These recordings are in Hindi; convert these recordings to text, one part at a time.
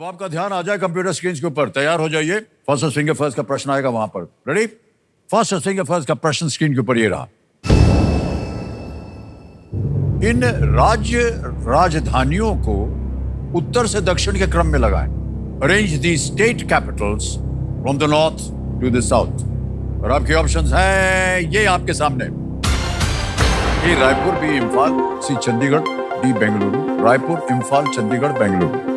आपका ध्यान आ जाए कंप्यूटर स्क्रीन के ऊपर, तैयार हो जाइए। फर्स्ट फिंगर फर्स्ट का प्रश्न आएगा वहां पर। रेडी? फर्स्ट फिंगर फर्स्ट का प्रश्न स्क्रीन के ऊपर ये रहा। इन राज्य राजधानियों को उत्तर से दक्षिण के क्रम में लगाएं। Arrange the state capitals from the north to the south. और आपके ऑप्शंस हैं ये आपके सामने। A Raipur, B Imphal, C Chandigarh, D Bengaluru. Raipur, Imphal, Chandigarh, Bengaluru.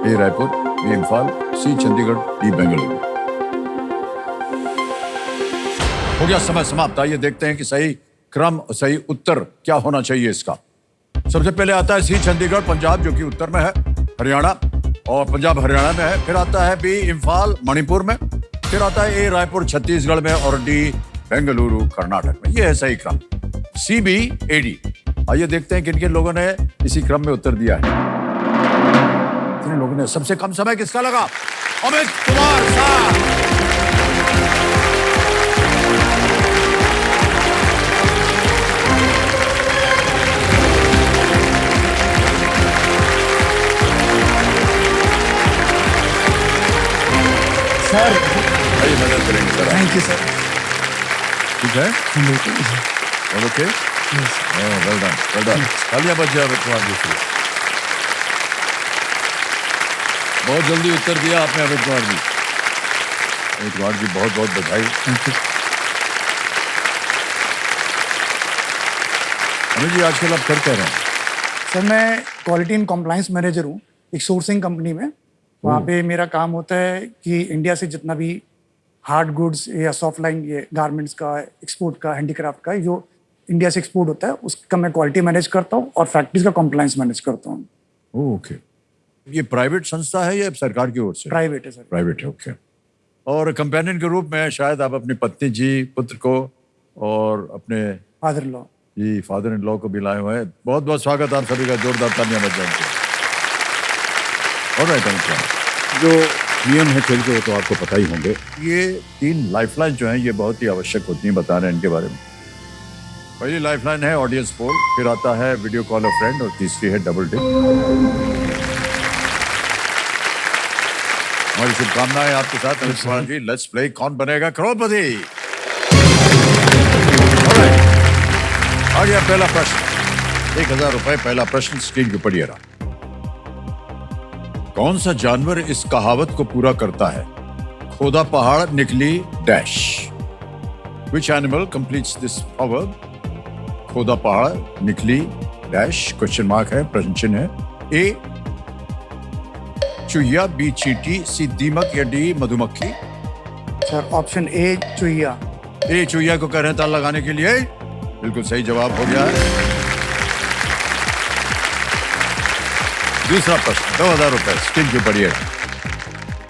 A Raipur, B Imphal, C Chandigarh, D Bengaluru. हो गया समय समाप्त। आइए देखते हैं कि सही क्रम, सही उत्तर क्या होना चाहिए इसका। सबसे पहले आता है सी चंडीगढ़, पंजाब, जो कि उत्तर में है, हरियाणा, और पंजाब हरियाणा में है। फिर आता है बी इम्फाल, मणिपुर में। फिर आता है ए रायपुर, छत्तीसगढ़ में, और डी बेंगलुरु, कर्नाटक में। यह है सही क्रम, सी बी ए डी। आइए देखते हैं किन किन लोगों ने इसी क्रम में उत्तर दिया है। कितने लोगों ने? सबसे कम समय किसका लगा? अमित कुमार साहब। सर भाई मदद करेंगे सर। Thank you sir. ठीक है, okay, well done, well done. तालियां बज जाए अमित कुमार जी से। बहुत जल्दी उत्तर दिया आपने अमित कुमार जी। अमित कुमार जी बहुत बहुत बधाई। अमित जी आजकल आप कर क्या रहे हैं? सर मैं क्वालिटी एंड कॉम्प्लायंस मैनेजर हूँ एक सोर्सिंग कंपनी में। वहाँ पे मेरा काम होता है कि इंडिया से जितना भी हार्ड गुड्स या सॉफ्ट लाइन, ये गारमेंट्स का, एक्सपोर्ट का, हैंडीक्राफ्ट का, जो इंडिया से एक्सपोर्ट होता है उसका मैं क्वालिटी मैनेज करता हूँ और फैक्ट्रीज का कॉम्प्लायंस मैनेज करता हूँ। ओके, ये प्राइवेट संस्था है या सरकार की ओर से? प्राइवेट है सर। प्राइवेट है, ओके। और कंपेनियन के रूप में शायद आप अपनी पत्नी जी, पुत्र को और अपने फादर लॉ जी, फादर इन लॉ को भी लाए हुए हैं। बहुत बहुत स्वागत आप सभी का, जोरदार तालियां बज जाएंगे। ऑलराइट, जो नियम है खेल के वो तो आपको पता ही होंगे। ये 3 लाइफलाइन जो हैं ये बहुत ही आवश्यक होती हैं, बता रहे हैं इनके बारे में। पहली लाइफलाइन है ऑडियंस पोल, फिर आता है वीडियो कॉल अ फ्रेंड, और तीसरी है डबल टिक। हमारी शुभकामनाएं आपके साथ अमित कुमार जी। लेट्स प्ले कौन बनेगा करोड़पति। आ गया पहला प्रश्न, 1000 रुपए। पहला प्रश्न स्क्रीन के ऊपर ये रहा। कौन सा जानवर इस कहावत को पूरा करता है? खोदा पहाड़ निकली dash. Which animal completes this proverb? खोदा पहाड़ निकली डैश। क्वेश्चन मार्क है, प्रश्न चिन्ह है। ए चुहिया, बी चींटी, सी दीमक, या डी मधुमक्खी। Sir option A चुहिया। ए चुहिया को कह रहे हैं ताल लगाने के लिए। बिल्कुल सही जवाब हो गया है। दूसरा प्रश्न, 2000 रुपए स्क्रीन के ऊपर ये है।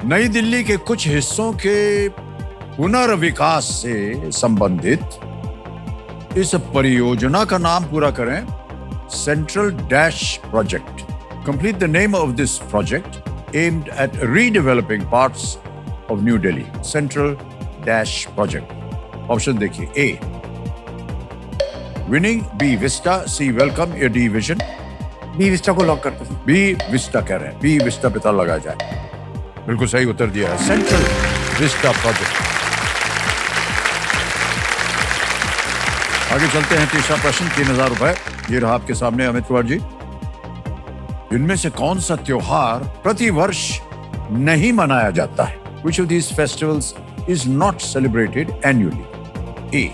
नई दिल्ली के कुछ हिस्सों के पुनर्विकास से संबंधित इस परियोजना का नाम पूरा करें। Central dash project. Complete the name of this project aimed at redeveloping parts of New Delhi. Central dash project. Option देखिए। A winning, B vista, C welcome, या डी विजन। बी विस्टा को लॉक करते हैं। बी विस्टा कह रहे हैं, बी विस्टा पे ताला लगाया जाए। बिल्कुल सही उत्तर दिया है, सेंट्रल विस्टा प्रोजेक्ट। आगे चलते हैं, तीसरा प्रश्न, 3000 रुपए। ये रहा आपके सामने अमित कुमार जी। इनमें से कौन सा त्योहार प्रतिवर्ष नहीं मनाया जाता है? Which of these festivals is not celebrated annually? A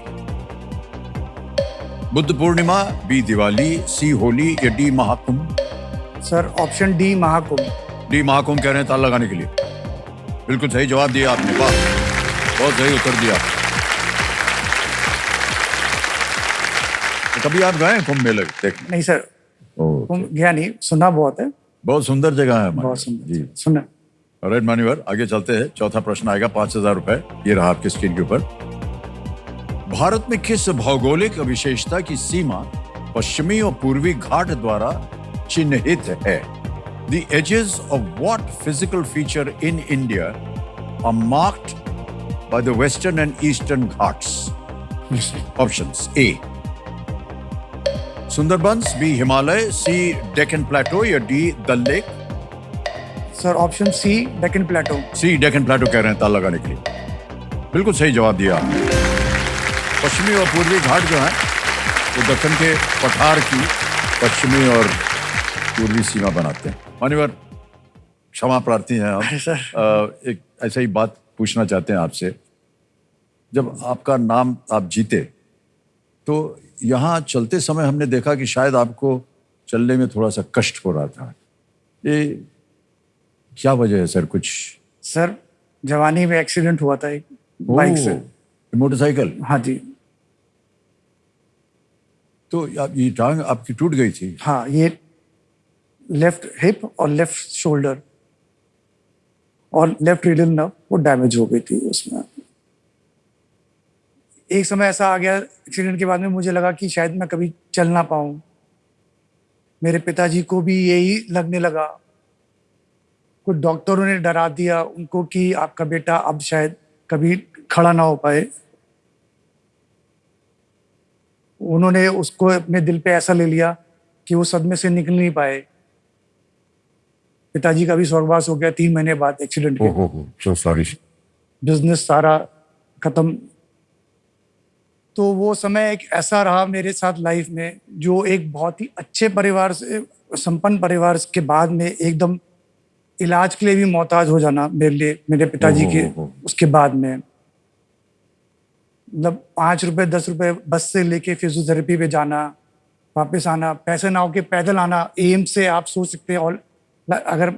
Buddha Purnima, B Diwali, C Holi, या D Mahakumbh. Sir option D Mahakumbh. D Mahakumbh कह रहे हैं ताल लगाने के लिए। बिल्कुल सही जवाब दिया आपने, वाह, बहुत सही उत्तर दिया। तो कभी आप गए कुंभ मेले देखने? नहीं सर, कुंभ गया नहीं, सुना बहुत है। बहुत सुंदर जगह है बहुत सुंदर जी, सुना। ऑलराइट मान्यवर, आगे चलते हैं। चौथा प्रश्न आएगा, 5000 रुपए। ये रहा आपके स्क्रीन के ऊपर। भारत में किस भौगोलिक विशेषता की सीमा पश्चिमी और पूर्वी घाट द्वारा चिन्हित है? The edges of what physical feature in India are marked by the western and eastern ghats? Options: A Sundarbans, B Himalaya, C Deccan plateau या D Dal lake? Sir option C Deccan plateau. C Deccan plateau कह रहे हैं ताल लगाने के लिए। बिल्कुल सही जवाब दिया आपने। पश्चिमी और पूर्वी घाट जो है वो दक्कन के पठार की पश्चिमी और पूर्वी सीमा बनाते हैं। मान्यवर क्षमा प्रार्थी हैं हम। सर एक ऐसा ही बात पूछना चाहते हैं आपसे। जब आपका नाम आप जीते तो यहाँ चलते समय हमने देखा कि शायद आपको चलने में थोड़ा सा कष्ट हो रहा था। ये क्या वजह है सर? कुछ सर जवानी में एक्सीडेंट हुआ था एक बाइक से। मोटरसाइकिल? हाँ जी। तो ये टांग आपकी टूट गई थी? हाँ, ये लेफ्ट हिप और लेफ्ट शोल्डर और लेफ्ट रेडियल नर्व वो डैमेज हो गई थी उसमें। एक समय ऐसा आ गया एक्सीडेंट के बाद में, मुझे लगा कि शायद मैं कभी चल ना पाऊं। मेरे पिताजी को भी यही लगने लगा। कुछ डॉक्टरों ने डरा दिया उनको कि आपका बेटा अब शायद कभी खड़ा ना हो पाए। उन्होंने उसको अपने दिल पे ऐसा ले लिया कि वो सदमे से निकल नहीं पाए। पिताजी का भी स्वर्गवास हो गया 3 महीने बाद एक्सीडेंट के। So sorry. बिजनेस सारा खत्म। तो वो समय एक ऐसा रहा मेरे साथ लाइफ में, जो एक बहुत ही अच्छे परिवार से, संपन्न परिवार के बाद में एकदम इलाज के लिए भी मोहताज हो जाना मेरे लिए, मेरे पिताजी के उसके बाद में। मतलब 5 रुपए 10 रुपए बस से लेके फिजियोथेरेपी पे जाना, वापस आना, पैसे ना होके पैदल आना। एम्स से आप सोच सकते हैं, और अगर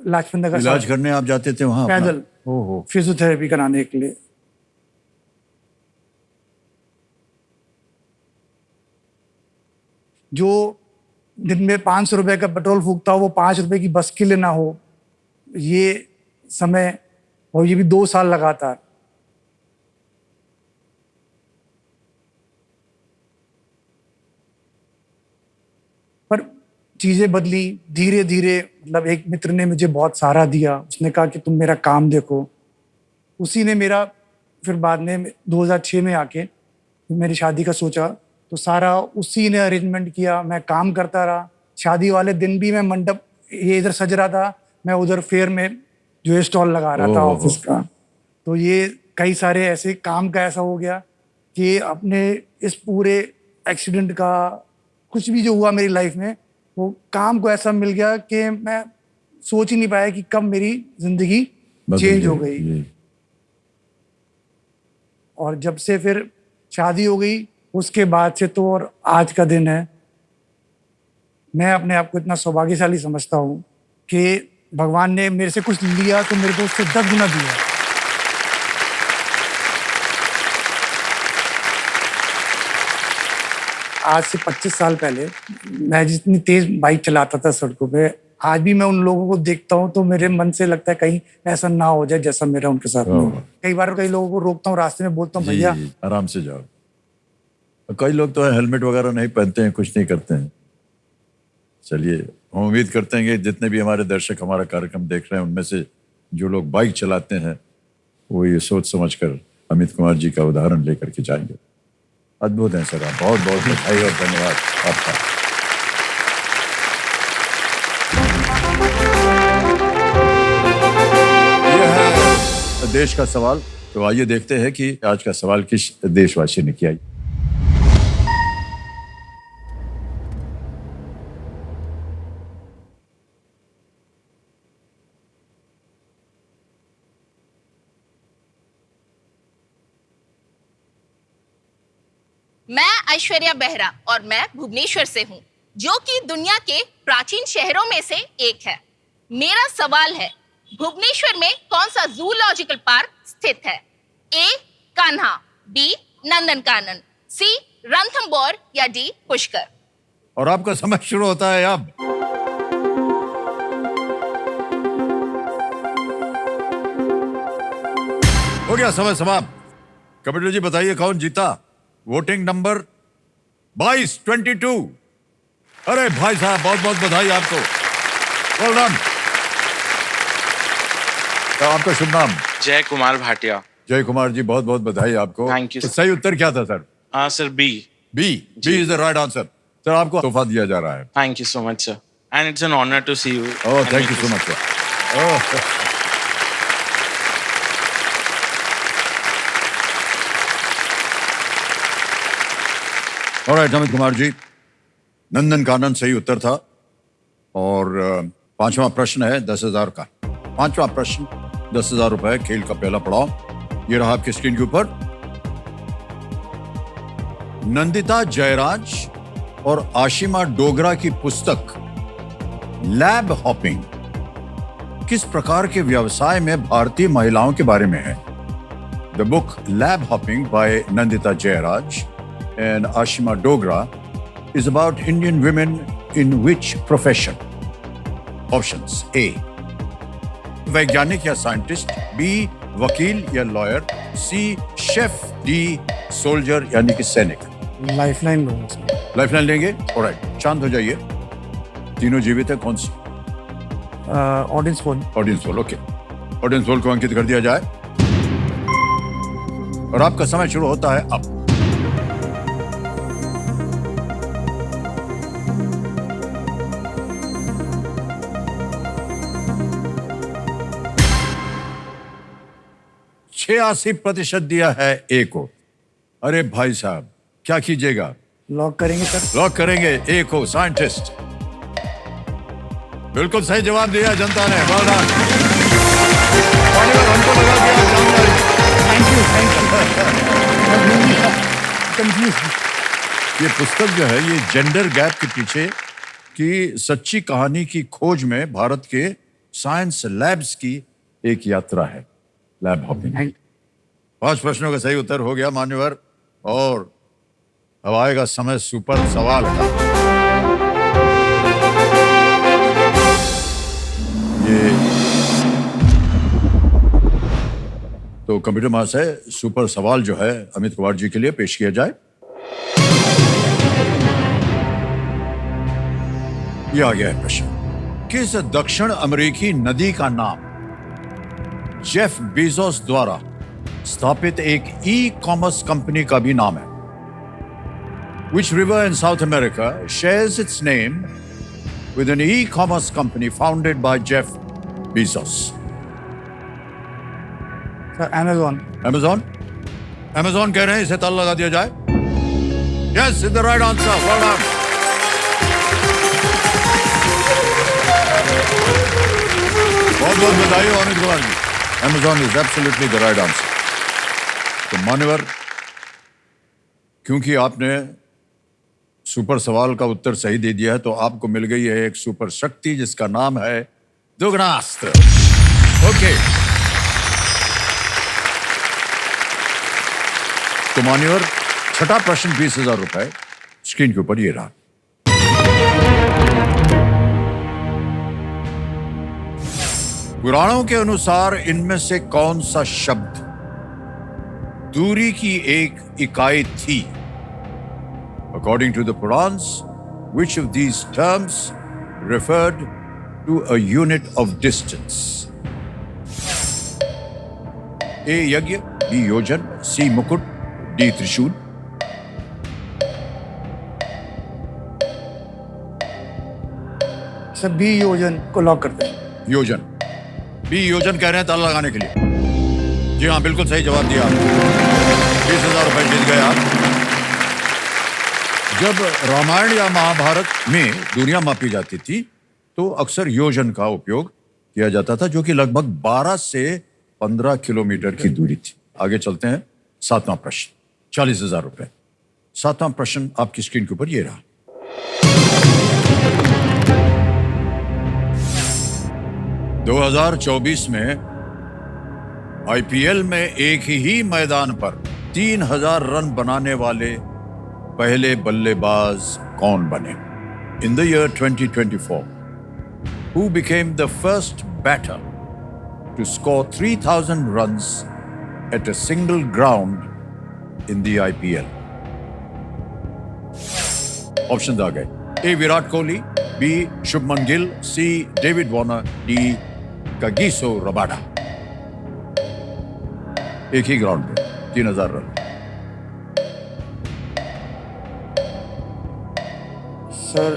लाजपत नगर इलाज करने आप जाते थे वहां पैदल फिजियोथेरेपी कराने के लिए। जो दिन में 500 रुपए का पेट्रोल फूकता हो वो 5 रुपए की बस के लिए ना हो, ये समय, और ये भी 2 साल लगातार। पर चीजें बदली धीरे धीरे। मतलब एक मित्र ने मुझे बहुत सहारा दिया, उसने कहा कि तुम मेरा काम देखो। उसी ने मेरा फिर बाद में 2006 में आके मेरी शादी का सोचा, तो सारा उसी ने अरेंजमेंट किया। मैं काम करता रहा। शादी वाले दिन भी मैं मंडप, ये इधर सज रहा था, मैं उधर फेयर में जो है स्टॉल लगा रहा था ऑफिस का। तो ये कई सारे ऐसे काम का ऐसा हो गया कि अपने इस पूरे एक्सीडेंट का कुछ भी जो हुआ मेरी लाइफ में, वो काम को ऐसा मिल गया कि मैं सोच ही नहीं पाया कि कब मेरी जिंदगी चेंज हो गई। और जब से फिर शादी हो गई उसके बाद से तो और आज का दिन है, मैं अपने आप को इतना सौभाग्यशाली समझता हूँ कि भगवान ने मेरे से कुछ लिया तो मेरे को उससे 10 गुना दिया। आज से 25 साल पहले मैं जितनी तेज बाइक चलाता था सड़कों पे, आज भी मैं उन लोगों को देखता हूँ तो मेरे मन से लगता है कहीं ऐसा ना हो जाए जैसा मेरा उनके साथ में हुआ। कई बार कई लोगों को रोकता हूँ रास्ते में, बोलता हूँ भैया आराम से जाओ। कई लोग तो हेलमेट वगैरह नहीं पहनते हैं, कुछ नहीं करते हैं। चलिए, हम उम्मीद करते हैं कि जितने भी हमारे दर्शक हमारा कार्यक्रम देख रहे हैं, उनमें से जो लोग बाइक चलाते हैं वो ये सोच समझकर अमित कुमार जी का उदाहरण लेकर के जाएंगे। अद्भुत हैं सर, आप बहुत बहुत बधाई और धन्यवाद आपका। यह है देश का सवाल। तो आइए देखते हैं कि आज का सवाल किस देशवासी ने किया। मैं ऐश्वर्या बेहरा और मैं भुवनेश्वर से हूँ, जो कि दुनिया के प्राचीन शहरों में से एक है। मेरा सवाल है, भुवनेश्वर में कौन सा जूलॉजिकल पार्क स्थित है? ए कान्हा, बी नंदनकानन, सी रणथंबोर या डी पुष्कर? और आपका समय शुरू होता है अब। हो गया समय समाप्त। कपिल जी बताइए कौन जीता? वोटिंग नंबर 22 अरे भाई साहब, बहुत बहुत बधाई आपको। Well done. तो आपका शुभ नाम? जय कुमार भाटिया। जय कुमार जी, बहुत बहुत बधाई आपको। Thank you, तो sir. सही उत्तर क्या था sir? Sir B. B is the right answer. Sir आपको तोहफा दिया जा रहा है। Thank you so much, sir. And it's an honor to see you. Oh and thank meet you so sir. Much sir. Oh alright Amit Kumar ji, Nandan Kanan सही उत्तर था। और पांचवा प्रश्न है 10,000 का। पांचवा प्रश्न 10,000 रुपए, खेल का पहला पड़ाव ये रहा आपकी स्क्रीन के ऊपर। नंदिता जयराज और आशिमा डोगरा की पुस्तक लैब हॉपिंग किस प्रकार के व्यवसाय में भारतीय महिलाओं के बारे में है? The book lab hopping by Nandita Jayaraj and Ashima Dogra is about Indian women in which profession? Options: A. वैज्ञानिक या साइंटिस्ट, B. वकील या lawyer, C. Chef, D. Soldier यानी कि सैनिक। लाइफलाइन लूंगा इसमें। लाइफलाइन लेंगे? ऑलराइट, शांत हो जाइए। तीनों जीवित है, कौन सी? Audience poll. Audience poll, okay. Audience poll को अंकित कर दिया जाए और आपका समय शुरू होता है अब। %86 दिया है ए को। अरे भाई साहब, क्या कीजिएगा? लॉक करेंगे सर। लॉक करेंगे ए को, साइंटिस्ट। बिल्कुल सही जवाब दिया जनता ने, well done। हमको लगा कि आप जान जाएंगे। Thank you. कंफ्यूज। ये पुस्तक जो है ये जेंडर गैप के पीछे की सच्ची कहानी की खोज में भारत के साइंस लैब्स की एक यात्रा है, लैब हॉपिंग। 5 प्रश्नों का सही उत्तर हो गया मान्यवर। और अब आएगा समय सुपर सवाल का। ये तो कंप्यूटर महाशय, सुपर सवाल जो है अमित कुमार जी के लिए पेश किया जाए। ये आ गया है प्रश्न। किस दक्षिण अमेरिकी नदी का नाम जेफ बेजोस द्वारा स्थापित एक ई कॉमर्स कंपनी का भी नाम है? Which river in South America shares its name with an e-commerce company founded by Jeff Bezos? Sir Amazon. Amazon? Amazon कह रहे हैं, इसे ताला लगा दिया जाए। Yes, it's the right answer. Well done. बहुत बधाई हो अमित कुमार जी। Amazon is absolutely the right answer. तो मान्यवर, क्योंकि आपने सुपर सवाल का उत्तर सही दे दिया है तो आपको मिल गई है एक सुपर शक्ति जिसका नाम है दुगनास्त्र। ओके, तो मान्यवर, छठा प्रश्न 20,000 रुपए स्क्रीन के ऊपर ये रहा। पुराणों के अनुसार इनमें से कौन सा शब्द दूरी की एक इकाई थी? According to the Purans, which of these terms referred to a unit of distance? A. यज्ञ, B. योजन, C. मुकुट, D. त्रिशूल। सर बी योजन को लॉक करते हैं। योजन, B. योजन कह रहे हैं ताला लगाने के लिए। जी हाँ, बिल्कुल सही जवाब दिया। 20,000 रुपए जीत गए आप। जब रामायण या महाभारत में दूरियां मापी जाती थी तो अक्सर योजन का उपयोग किया जाता था, जो कि लगभग 12 से 15 किलोमीटर की दूरी थी। आगे चलते हैं, 7वां प्रश्न 40,000 रुपए। 7वां प्रश्न आपकी स्क्रीन के ऊपर ये रहा। दो 2024 में आईपीएल में एक ही मैदान पर 3,000 रन बनाने वाले पहले बल्लेबाज कौन बने? In the year 2024, who became the first batter to score 3,000 runs at a single ground in the IPL? Options आ गए। A. Virat Kohli, B. Shubman Gill, C. David Warner, D. Kagiso Rabada. एक ही ग्राउंड पे 3,000 रन। सर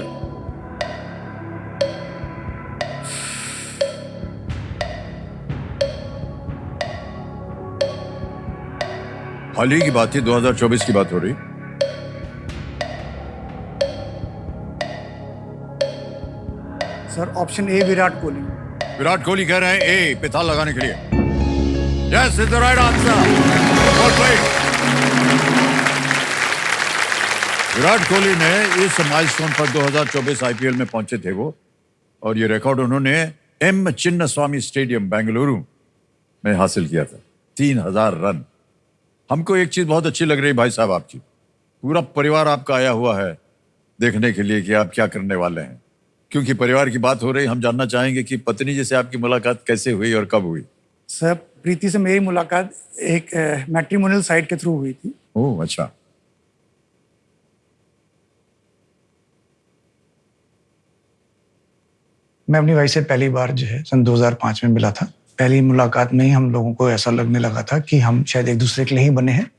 हाल ही की बात थी, 2024 की बात हो रही। Sir option A Virat Kohli. Virat Kohli कह रहे हैं ए पे ताल लगाने के लिए। Yes is the right answer. Virat Kohli ने इस माइलस्टोन पर 2024 आईपीएल में पहुंचे थे वो, और ये रिकॉर्ड उन्होंने एम चिन्नास्वामी स्टेडियम बेंगलुरु में हासिल किया था, 3000 रन। हमको एक चीज बहुत अच्छी लग रही भाई साहब आपकी, पूरा परिवार आपका आया हुआ है देखने के लिए कि आप क्या करने वाले हैं। क्योंकि परिवार की बात हो रही, हम जानना चाहेंगे कि पत्नी जी से आपकी मुलाकात कैसे हुई और कब हुई? सर प्रीति से मेरी मुलाकात एक मैट्रिमोनियल साइट के थ्रू हुई थी। ओह अच्छा। मैं अपनी वाइफ से पहली बार जो है सन 2005 में मिला था। पहली मुलाकात में ही हम लोगों को ऐसा लगने लगा था कि हम शायद एक दूसरे के लिए ही बने हैं।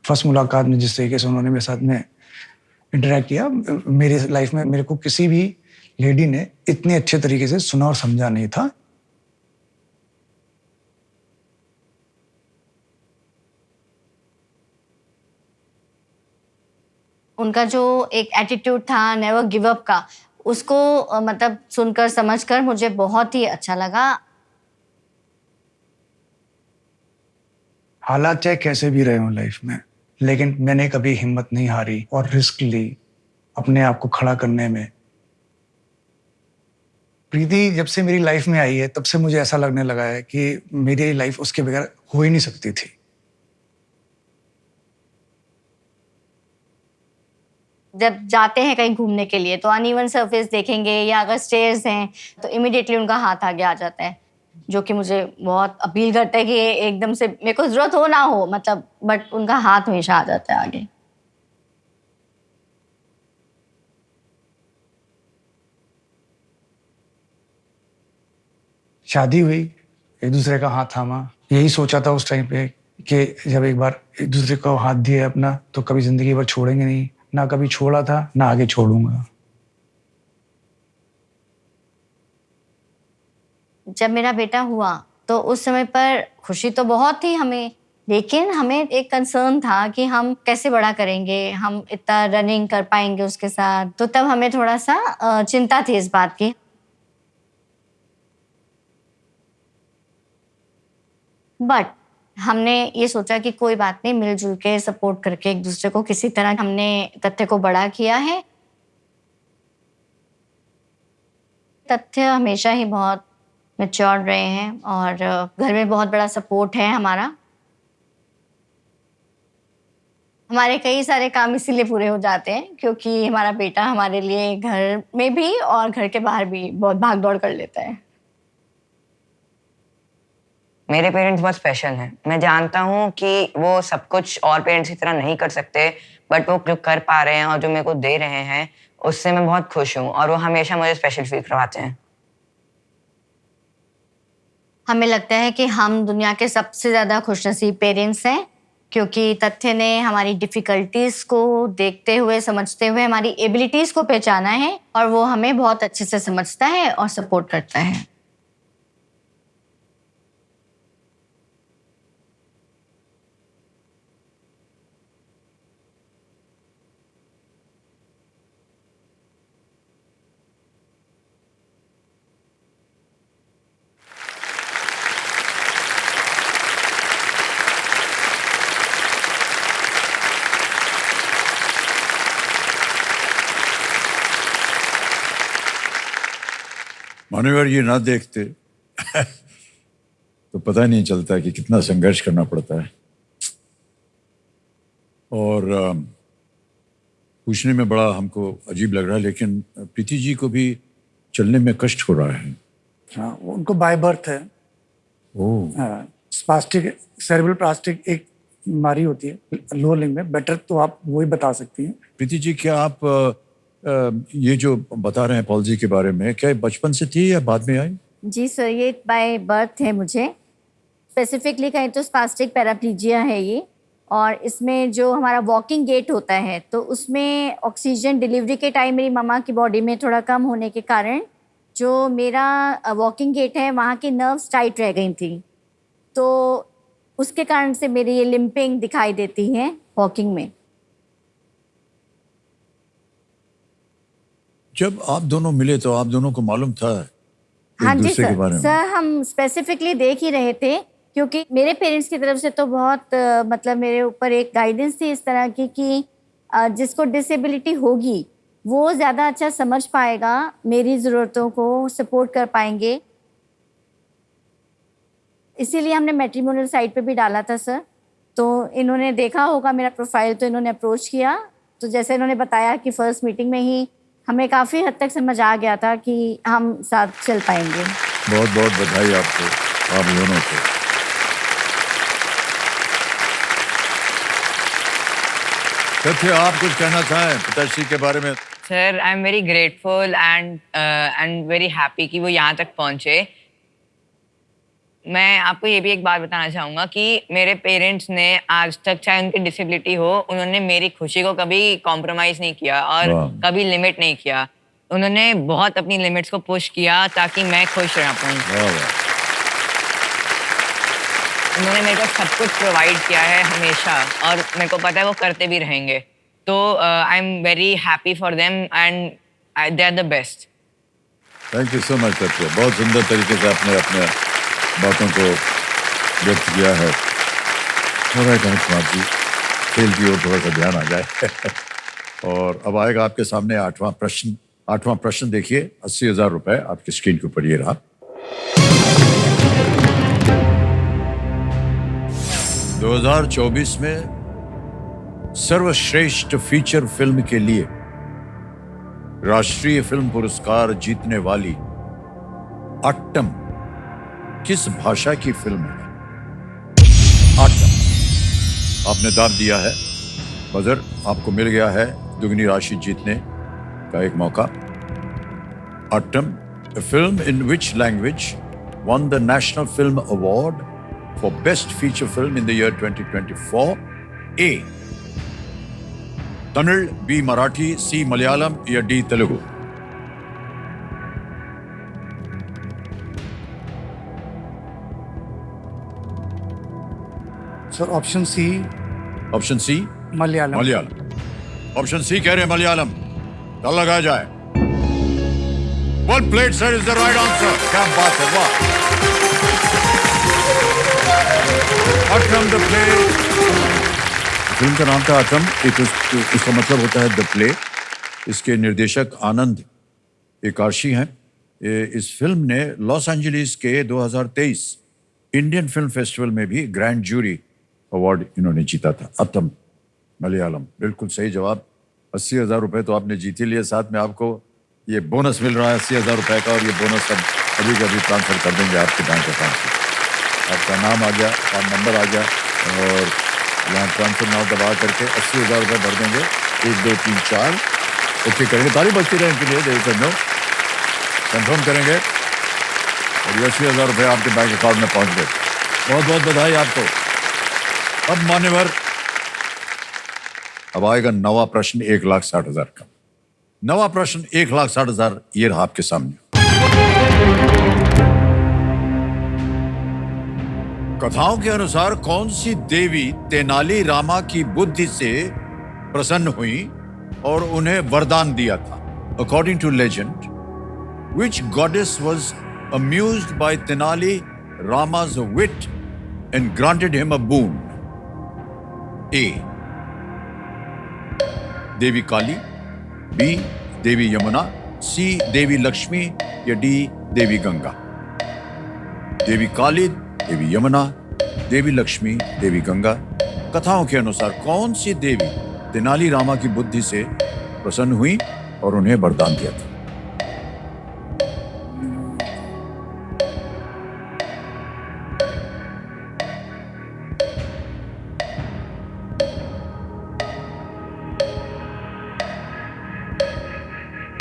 फर्स्ट मुलाकात में जिस तरीके से उन्होंने मेरे साथ में इंटरेक्ट किया, मेरी लाइफ में मेरे को किसी भी लेडी ने इतने अच्छे तरीके से सुना और समझा नहीं था। उनका जो एक एटीट्यूड था नेवर गिव अप का, उसको मतलब सुनकर समझकर मुझे बहुत ही अच्छा लगा। हालात चाहे कैसे भी रहे हों लाइफ में, लेकिन मैंने कभी हिम्मत नहीं हारी और रिस्क ली अपने आप को खड़ा करने में। प्रीति जब से मेरी लाइफ में आई है तब से मुझे ऐसा लगने लगा है कि मेरी लाइफ उसके बगैर हो ही नहीं सकती थी। जब जाते हैं कहीं घूमने के लिए तो अनइवन सरफेस देखेंगे या अगर स्टेयर्स हैं तो इमिडिएटली उनका हाथ आगे आ जाता है, जो कि मुझे बहुत अपील करता है कि एकदम से मेरे को जरूरत हो ना हो मतलब, बट उनका हाथ हमेशा आ जाता है आगे। शादी हुई, एक दूसरे का हाथ थामा, यही सोचा था उस टाइम पे कि जब एक बार एक दूसरे को हाथ दिया अपना तो कभी जिंदगी भर छोड़ेंगे नहीं। ना कभी छोड़ा था ना आगे छोड़ूंगा। जब मेरा बेटा हुआ तो उस समय पर खुशी तो बहुत थी हमें, लेकिन हमें एक कंसर्न था कि हम कैसे बड़ा करेंगे, हम इतना रनिंग कर पाएंगे उसके साथ। तो तब हमें थोड़ा सा चिंता थी इस बात की। बट हमने ये सोचा कि कोई बात नहीं, मिलजुल के सपोर्ट करके एक दूसरे को किसी तरह हमने तथ्य को बड़ा किया है। तथ्य हमेशा ही बहुत मैच्योर रहे हैं और घर में बहुत बड़ा सपोर्ट है हमारा। हमारे कई सारे काम इसीलिए पूरे हो जाते हैं क्योंकि हमारा बेटा हमारे लिए घर में भी और घर के बाहर भी बहुत भाग दौड़ कर लेता है। मेरे पेरेंट्स बहुत स्पेशल हैं। मैं जानता हूँ कि वो सब कुछ और पेरेंट्स की तरह नहीं कर सकते, बट वो जो कर पा रहे हैं और जो मेरे को दे रहे हैं उससे मैं बहुत खुश हूँ और वो हमेशा मुझे स्पेशल फील करवाते हैं। हमें लगता है कि हम दुनिया के सबसे ज़्यादा खुशनसीब पेरेंट्स हैं क्योंकि तथ्य ने हमारी डिफ़िकल्टीज़ को देखते हुए, समझते हुए हमारी एबिलिटीज़ को पहचाना है और वो हमें बहुत अच्छे से समझता है और सपोर्ट करता है। मानवर ये ना देखते तो पता नहीं चलता कि कितना संघर्ष करना पड़ता है। और पूछने में बड़ा हमको अजीब लग रहा है, लेकिन प्रीति जी को भी चलने में कष्ट हो रहा है। हाँ, उनको बाय बर्थ है। ओह स्पास्टिक सेरेब्रल प्लास्टिक एक बीमारी होती है लोअर लिंग में। बेटर तो आप वही बता सकती हैं। प्रीति जी, क्या आप ये जो बता रहे हैं पॉलिसी के बारे में, क्या बचपन से थी या बाद में आई? जी सर, ये बाय बर्थ है मुझे। स्पेसिफिकली कहें तो स्पास्टिक पैराप्लीजिया है ये, और इसमें जो हमारा वॉकिंग गेट होता है तो उसमें ऑक्सीजन डिलीवरी के टाइम मेरी मम्मा की बॉडी में थोड़ा कम होने के कारण जो मेरा वॉकिंग गेट है वहाँ की नर्व्स टाइट रह गई थी, तो उसके कारण से मेरी ये लिम्पिंग दिखाई देती है वॉकिंग में। जब आप दोनों मिले तो आप दोनों को मालूम था एक हाँ जी दूसरे के बारे सर, में? सर हम स्पेसिफिकली देख ही रहे थे क्योंकि मेरे पेरेंट्स की तरफ से तो बहुत मतलब मेरे ऊपर एक गाइडेंस थी इस तरह की कि जिसको डिसेबिलिटी होगी वो ज़्यादा अच्छा समझ पाएगा, मेरी ज़रूरतों को सपोर्ट कर पाएंगे। इसीलिए हमने मैट्रिमोनियल साइट पे भी डाला था सर। तो इन्होंने देखा होगा मेरा प्रोफाइल तो इन्होंने अप्रोच किया, तो जैसे इन्होंने बताया कि फर्स्ट मीटिंग में ही हमें काफ़ी हद तक समझ आ गया था कि हम साथ चल पाएंगे। बहुत बहुत बधाई आपको, आप दोनों को। तथ्य आप कुछ कहना चाहें पिताश्री के बारे में? Sir I am very grateful and very happy कि वो यहाँ तक पहुँचे। मैं आपको ये भी एक बात बताना चाहूँगा कि मेरे पेरेंट्स ने आज तक, चाहे उनकी डिसेबिलिटी हो, उन्होंने मेरी खुशी को कभी कॉम्प्रोमाइज़ नहीं किया और वाह। कभी लिमिट नहीं किया। उन्होंने बहुत अपनी लिमिट्स को पुश किया ताकि मैं खुश रह पाऊँ। वाह वाह। उन्होंने मेरे को सब कुछ प्रोवाइड किया है हमेशा और मेरे को पता है वो करते भी रहेंगे। तो I am very happy for them and they are the best. Thank you so much तथ्य, बहुत सुंदर तरीके से आपने अपने बातों को व्यक्त किया है। कुमार जी, खेल की ओर थोड़ा सा ध्यान आ जाए। और अब आएगा आपके सामने आठवां प्रश्न। आठवां प्रश्न देखिए, 80,000 रुपए आपकी स्क्रीन के ऊपर ये रहा। 2024 में सर्वश्रेष्ठ फीचर फिल्म के लिए राष्ट्रीय फिल्म पुरस्कार जीतने वाली अट्टम किस भाषा की फिल्म है? अट्टम। आपने दाब दिया है, बजर आपको मिल गया है दुगनी राशि जीतने का एक मौका। Attam, a film in which language won the National Film Award for Best Feature Film in the year 2024? A. Tamil, B. Marathi, C. Malayalam या D. Telugu? Sir option C option C Malayalam. Malayalam. Option C कह रहे हैं मलयालम। ताला लगाया जाए। Well played, sir, is the right answer. क्या बात है, वाह। Attam the play. फिल्म का नाम था अट्टम। इसका मतलब होता है द प्ले। इसके निर्देशक आनंद एकार्शी हैं। इस फिल्म ने लॉस एंजलिस के 2023 इंडियन फिल्म फेस्टिवल में भी ग्रैंड जूरी अवार्ड इन्होंने जीता था। अट्टम मलयालम, बिल्कुल सही जवाब। 80,000 रुपए तो आपने जीत ही लिए, साथ में आपको ये बोनस मिल रहा है 80,000 रुपए का, और ये बोनस हम अभी के अभी ट्रांसफर कर देंगे आपके बैंक अकाउंट में। आपका नाम आ गया, अकाउंट नंबर आ गया, और यहाँ ट्रांसफर नाम दबा करके 80,000 रुपये भर देंगे। 1 2 3 4 ओके करेंगे। तारीफ बजती रहे इनके लिए, कंफर्म करेंगे, और ये 80,000 रुपये आपके बैंक अकाउंट में पहुँच गए। बहुत बहुत बधाई आपको। अब मान्यवर, अब आएगा नवा प्रश्न 1,60,000 का। नवा प्रश्न 1,60,000 ये रहा आपके सामने। कथाओं के अनुसार कौन सी देवी तेनाली रामा की बुद्धि से प्रसन्न हुई और उन्हें वरदान दिया था? According to legend, which goddess was amused by Tenali Rama's wit and granted him a boon? A. Devi Kali, B. Devi Yamuna, C. देवी लक्ष्मी या D. देवी गंगा? देवी काली, देवी यमुना, देवी लक्ष्मी, देवी गंगा। कथाओं के अनुसार कौन सी देवी तेनाली रामा की बुद्धि से प्रसन्न हुई और उन्हें वरदान दिया था?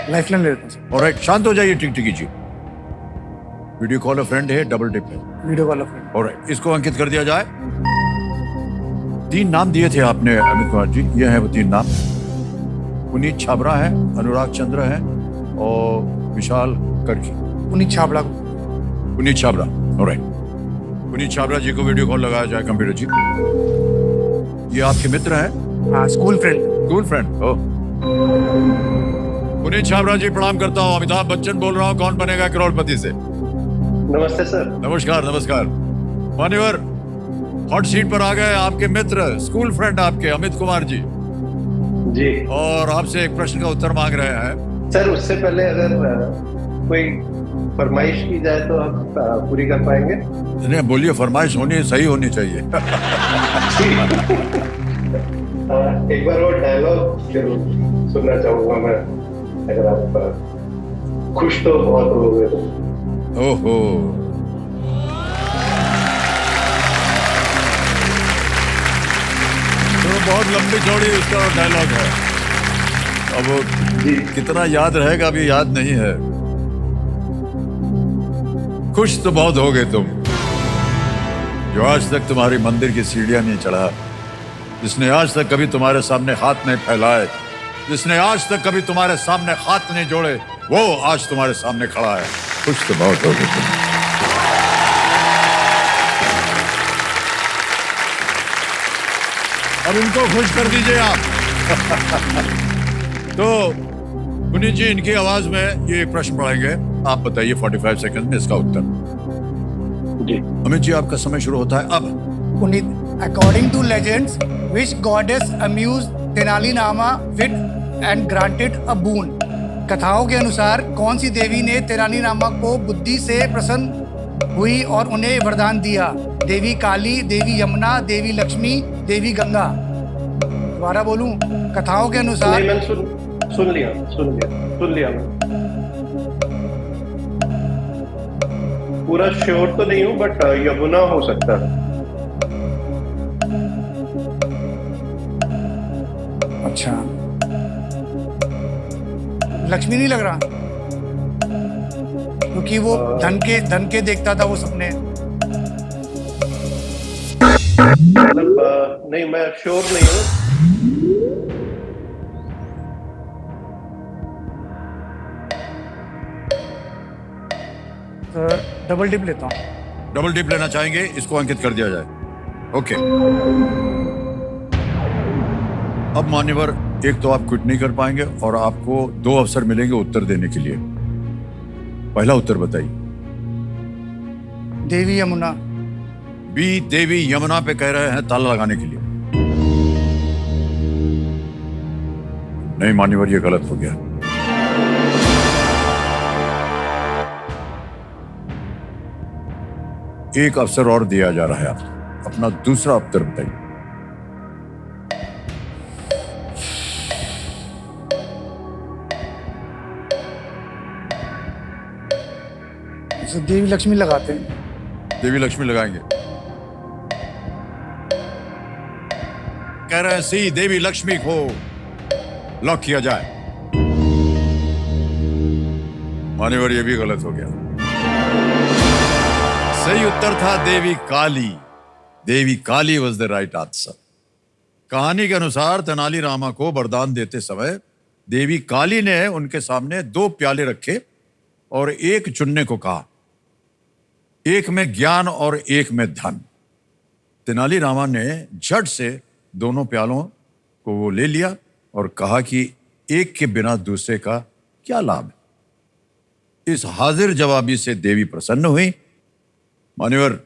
लाइफलाइन ले लेता हूँ सर। ऑलराइट, शांत हो जाइए टिकटिकी जी। वीडियो कॉल अ फ्रेंड है, डबल टिप है। Video call friend. ऑलराइट, इसको अंकित कर दिया जाए। 3 नाम दिए थे आपने अमित कुमार जी, ये हैं वो 3 नाम। पुनीत छाबड़ा है, अनुराग चंद्र है और विशाल कर्की। पुनीत छाबड़ा को। पुनीत छाबड़ा, ऑलराइट। पुनीत छाबड़ा जी को वीडियो कॉल लगाया जाए कंप्यूटर जी। ये आपके मित्र हैं? हाँ, स्कूल फ्रेंड। स्कूल फ्रेंड, ओह। पुनीत छाबड़ा जी प्रणाम करता हूँ। अमिताभ बच्चन बोल रहा हूँ, कौन बनेगा करोड़पति से। नमस्ते सर। नमस्कार नमस्कार। मान्यवर, हॉट सीट पर आ गए आपके मित्र, स्कूल फ्रेंड आपके अमित कुमार जी जी और आपसे एक प्रश्न का उत्तर मांग रहे हैं। सर, उससे पहले अगर कोई फरमाइश की जाए तो आप पूरी कर पाएंगे? नहीं, बोलिए, फरमाइश होनी सही होनी चाहिए। एक बार वो डायलॉग जरूर सुनना चाहूंगा मैं, अगर आप खुश तो बहुत हो गए तो। ओहो, तो बहुत लंबी चौड़ी उसका डायलॉग है। अब वो जी कितना याद रहेगा अभी याद नहीं है। खुश तो बहुत हो गए तुम, जो आज तक तुम्हारी मंदिर की सीढ़ियां नहीं चढ़ा, जिसने आज तक कभी तुम्हारे सामने हाथ नहीं फैलाए, जिसने आज तक कभी तुम्हारे सामने हाथ नहीं जोड़े, वो आज तुम्हारे सामने खड़ा है। खुश तो बहुत हो गए तुम। अब इनको खुश कर दीजिए आप। तो पुनीत जी, इनकी आवाज में ये एक प्रश्न पढ़ेंगे, आप बताइए 45 सेकंड में इसका उत्तर। जी अमित जी, आपका समय शुरू होता है अब। Puneet, according to legends, which goddess amuse Tenali Rama with and granted a boon. कथाओं के अनुसार कौन सी देवी ने तेनालीरामा को बुद्धि से प्रसन्न हुई और उन्हें वरदान दिया? देवी काली, देवी यमुना, देवी लक्ष्मी, देवी गंगा। दोबारा बोलूं? कथाओं के अनुसार। नहीं, मैंने सुन लिया मैं। पूरा श्योर तो नहीं हूँ, बट यमुना हो सकता है। अच्छा, लक्ष्मी नहीं लग रहा, क्योंकि वो धन के देखता था वो सपने। मतलब नहीं, मैं श्योर नहीं हूँ। तो डबल डिप लेता हूँ। डबल डिप लेना चाहेंगे, इसको अंकित कर दिया जाए। ओके, अब मान्यवर, एक तो आप क्विट नहीं कर पाएंगे और आपको 2 अवसर मिलेंगे उत्तर देने के लिए। पहला उत्तर बताइए। देवी यमुना। बी, देवी यमुना पे कह रहे हैं ताला लगाने के लिए। नहीं मान्यवर, ये गलत हो गया। एक अवसर और दिया जा रहा है आपको, अपना दूसरा उत्तर बताइए। तो देवी लक्ष्मी लगाते हैं। देवी लक्ष्मी लगाएंगे, कह रहे हैं सी, देवी लक्ष्मी को लॉक किया जाए। मान्यवर, ये भी गलत हो गया। सही उत्तर था देवी काली। देवी काली वॉज द राइट आंसर। कहानी के अनुसार तेनालीरामा को वरदान देते समय देवी काली ने उनके सामने 2 प्याले रखे और एक चुनने को कहा, एक में ज्ञान और एक में धन। तेनालीरामा ने झट से दोनों प्यालों को वो ले लिया और कहा कि एक के बिना दूसरे का क्या लाभ है। इस हाजिर जवाबी से देवी प्रसन्न हुई। मान्यवर,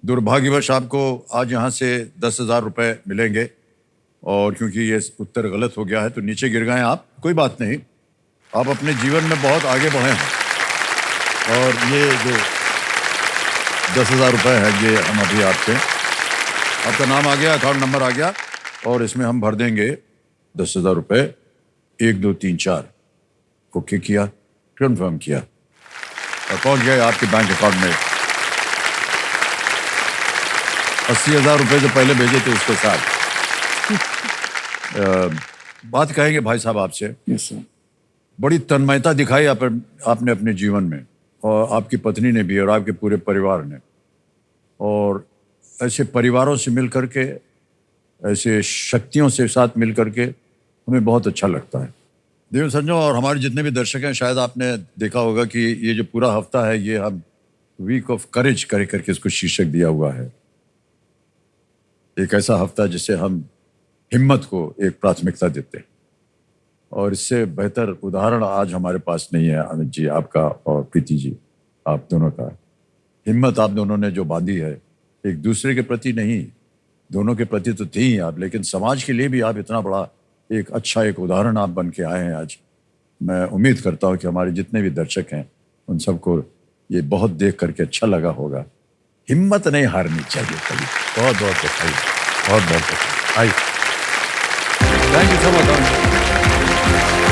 दुर्भाग्यवश आपको आज यहां से 10,000 रुपए मिलेंगे और क्योंकि ये उत्तर गलत हो गया है तो नीचे गिर गए आप। कोई बात नहीं, आप अपने जीवन में बहुत आगे बढ़े हैं और ये जो 10,000 रुपए है ये हम अभी आपसे, आपका नाम आ गया, अकाउंट नंबर आ गया और इसमें हम भर देंगे 10,000 रुपए। 1 2 3 4 ओके किया, कन्फर्म किया और पहुंच गए आपके बैंक अकाउंट में। 80,000 रुपए जो पहले भेजे थे उसके साथ। बात कहेंगे भाई साहब आपसे। Yes sir. बड़ी तन्मयता दिखाई आपने अपने जीवन में, और आपकी पत्नी ने भी और आपके पूरे परिवार ने। और ऐसे परिवारों से मिल करके ऐसे शक्तियों से साथ मिल करके हमें बहुत अच्छा लगता है। देखो संजो और हमारे जितने भी दर्शक हैं, शायद आपने देखा होगा कि ये जो पूरा हफ्ता है ये हम वीक ऑफ करेज करके इसको शीर्षक दिया हुआ है। एक ऐसा हफ्ता जिसे हम हिम्मत को एक प्राथमिकता देते हैं, और इससे बेहतर उदाहरण आज हमारे पास नहीं है अमित जी, आपका और प्रीति जी, आप दोनों का। हिम्मत आप दोनों ने जो बांधी है, एक दूसरे के प्रति नहीं, दोनों के प्रति तो थी ही आप, लेकिन समाज के लिए भी आप इतना बड़ा एक अच्छा एक उदाहरण आप बन के आए हैं आज। मैं उम्मीद करता हूँ कि हमारे जितने भी दर्शक हैं उन सबको ये बहुत देख करके अच्छा लगा होगा। हिम्मत नहीं हारनी चाहिए कभी। बहुत बहुत बधाई, बहुत बहुत बधाई। Thank you so much.